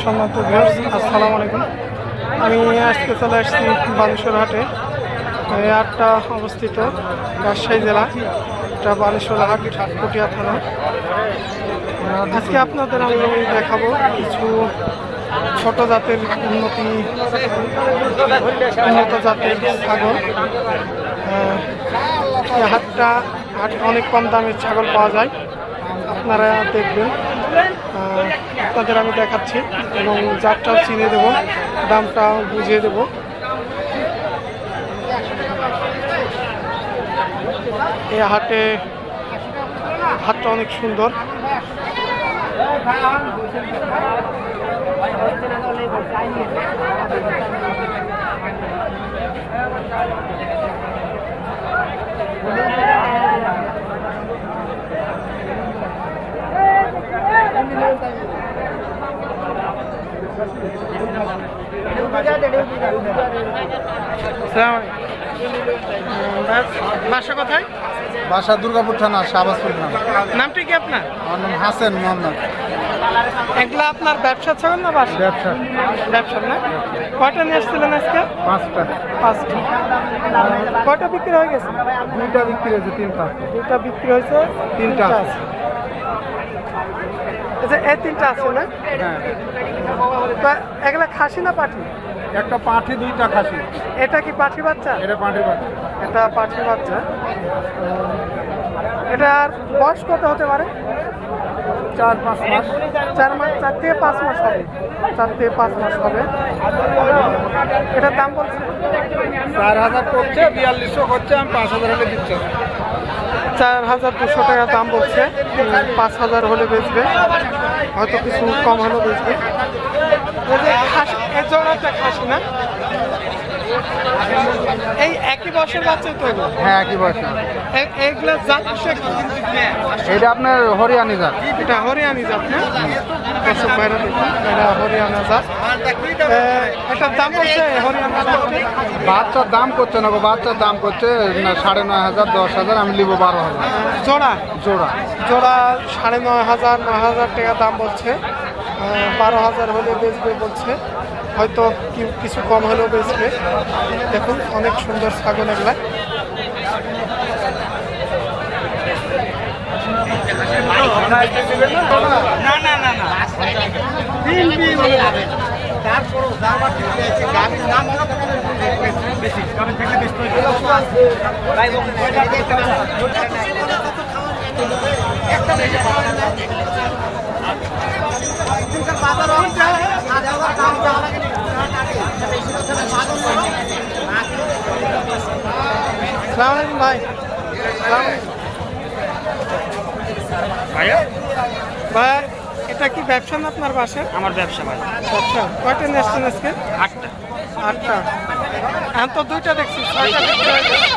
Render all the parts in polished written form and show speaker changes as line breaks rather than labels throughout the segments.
সম্মানিত ভিউয়ার্স, আসসালামু আলাইকুম। আমি আজকে চলে আসছি বানেশ্বর হাটে। এই হাটটা অবস্থিত রাজশাহী জেলা, এটা বানেশ্বর হাট, পটিয়া থানা। আজকে আপনাদের আমি দেখাবো কিছু ছোট জাতের উন্নত জাতের ছাগল। এই হাটে অনেক কম দামের ছাগল পাওয়া যায়, আপনারা দেখবেন। আপনাদের আমি দেখাচ্ছি এবং জাতটাও চিনে দেবো, দামটাও বুঝিয়ে দেবো। এই হাটটা অনেক সুন্দর। বাসা কোথায়?
বাসা দুর্গাপুর থানা, শাহবাজপুর গ্রাম।
নামটি কি আপনার?
আমার নাম হাসেন মোহাম্মদ।
এগুলা আপনার ব্যবসা ছাগল না বাসা?
ব্যবসা।
ব্যবসা না? কয়টা নিয়ে এসেছিলেন আজকে?
5টা।
5টা। কয়টা বিক্রি হয়ে গেছে?
2টা বিক্রি হয়েছে, 3টা।
2টা বিক্রি হয়েছে,
3টা
আছে। এই 3টা আছে না?
হ্যাঁ।
তা এগুলা খাসি না পাঠি?
একটা পাঠি, 2টা খাসি।
এটা কি পাঠি বাচ্চা?
এটা পাঠি বাচ্চা।
এটা পাঠি বাচ্চা। এটার বয়স কত হতে পারে?
4-5 মাস।
4 মাস, 4 থেকে 5 মাস হবে। 4 থেকে 5 মাস হবে। এটার দাম বলছে
4000 করছে, 4200 করছে, আমি 5000 হলে দিচ্ছি।
4200 টাকা দাম বলছে, 5000 হলে বেচবে, হয়তো কিছু কম হলে বেচবে। এই জোড়াটা খাসি না? এই একই বয়সের বাচ্চা তো?
হ্যাঁ, একই বয়সে।
এগুলো জাত কি?
এটা আপনার হরিয়ানি জাত।
এটা হরিয়ানি জাত না? দর্শক ভাইরা দেখুন, এটা হরিয়ানা জাত। এটার দাম বলছে হরিয়ানা জাতের?
বাচ্চার দাম করছে না গো, বাচ্চার দাম করছে 9500, 10000, আমি নিব 12000।
জোড়া?
জোড়া।
জোড়া 9500, 9000 টাকা দাম বলছে। 12000 হলে বেচবে বলছে, হয়তো কিছু কম হলেও বেচবে। দেখুন অনেক সুন্দর ছাগল এগুলা। আসসালামু আলাইকুম ভাই। ভাই এটা কি ব্যবসা না আপনার বাসা?
আমার ব্যবসা ভাই।
ব্যবসা। কয়টা নিয়ে আসছেন আজকে?
8টা।
8টা। এখন তো 2টা দেখছি, 6টা বিক্রি হয়ে গেছে।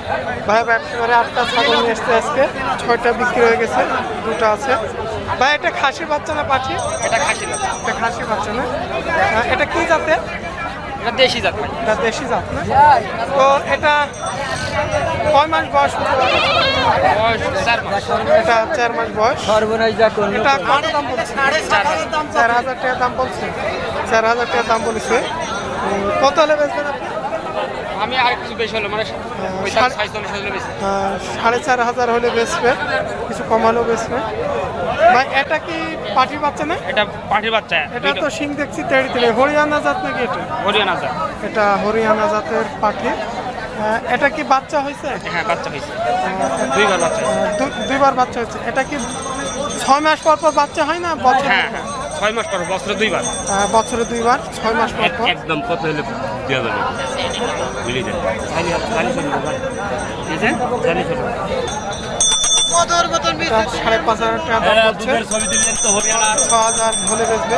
ভাই ব্যবসা করে 8টা ছাগল নিয়ে এসছে আজকে, 6টা বিক্রি হয়ে গেছে, 2টা আছে। ভাই এটা খাসি বাচ্চা না পাঠি?
এটা খাসি জাত।
এটা খাসি বাচ্চা না? এটা কি জাতের?
এটা দেশি জাত ভাই।
এটা দেশি জাত না? তো এটা কয় মাস বয়স হতে পারে?
বয়স 4 মাস।
এটা 4 মাস বয়স।
সর্বনাশ যা করলো।
এটা কত দাম বলছে? 4000 টাকা দাম বলছে। 4000 টাকা দাম বলেছে। কত হলে বেচবেন আপনি?
আমি আর কিছু বেশি হলো, মানে 45 হলে বেশি।
4500 হলে বেচবে, কিছু কম হলেও বেচবে। ভাই এটা কি পাঠি বাচ্চা না?
এটা পাঠির বাচ্চা।
এটা তো শিং দেখছি তেড়ি তেড়ি। হরিয়ানা জাত নাকি এটা?
হরিয়ানা জাত।
এটা হরিয়ানা জাতের পাঠি। এটা কি বাচ্চা হয়েছে?
হ্যাঁ, বাচ্চা হয়েছে। 2বার বাচ্চা হয়েছে।
2বার বাচ্চা হয়েছে। এটা কি 6 মাস পর পর বাচ্চা হয় না? বছর?
হ্যাঁ হ্যাঁ, 6 মাস পর, বছরে 2বার।
বছরে 2বার, 6 মাস পর পর।
একদম কত হলে দেওয়া যাবে? বুঝলি যায়।
এটা 5500 টাকা দাম বলছে। 6000 হলে বেচবে।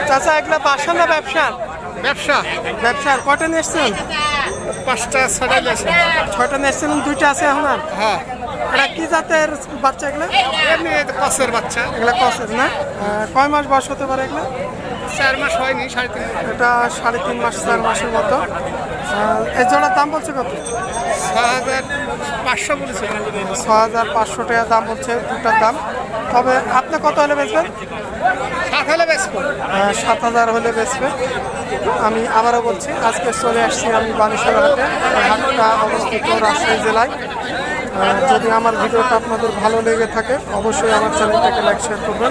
চাচা এগুলা বাসা না ব্যবসা?
ব্যবসা।
ব্যবসা। কয়টা নিয়ে এসছেন?
5টা 6টা গেছে।
6টা নিয়ে এসছেন, 2টা আছে এখন আর?
হ্যাঁ।
এটা কি জাতের বাচ্চা এগুলো?
এমনি কসের বাচ্চা,
এগুলা কসের না? কয় মাস বয়স হতে পারে এগুলো?
4 মাস হয়নি, 3.5
এটা 3.5 মাস 4 মাসের মতো। এই জোড়ার দাম বলছে কত?
6,500 বলেছিল।
6,500 টাকা দাম হচ্ছে দুটার দাম। তবে আপনি কত হলে বেচবেন?
7 হলে বেচবো।
7,000 হলে বেচবে। আমি আবারও বলছি, আজকে চলে আসছি আমি বানেশ্বর হাটে। হাটটা অবস্থিত রাজশাহী জেলায়। যদি আমার ভিডিওটা আপনাদের ভালো লেগে থাকে অবশ্যই আমার চ্যানেলটাকে লাইক শেয়ার করবেন।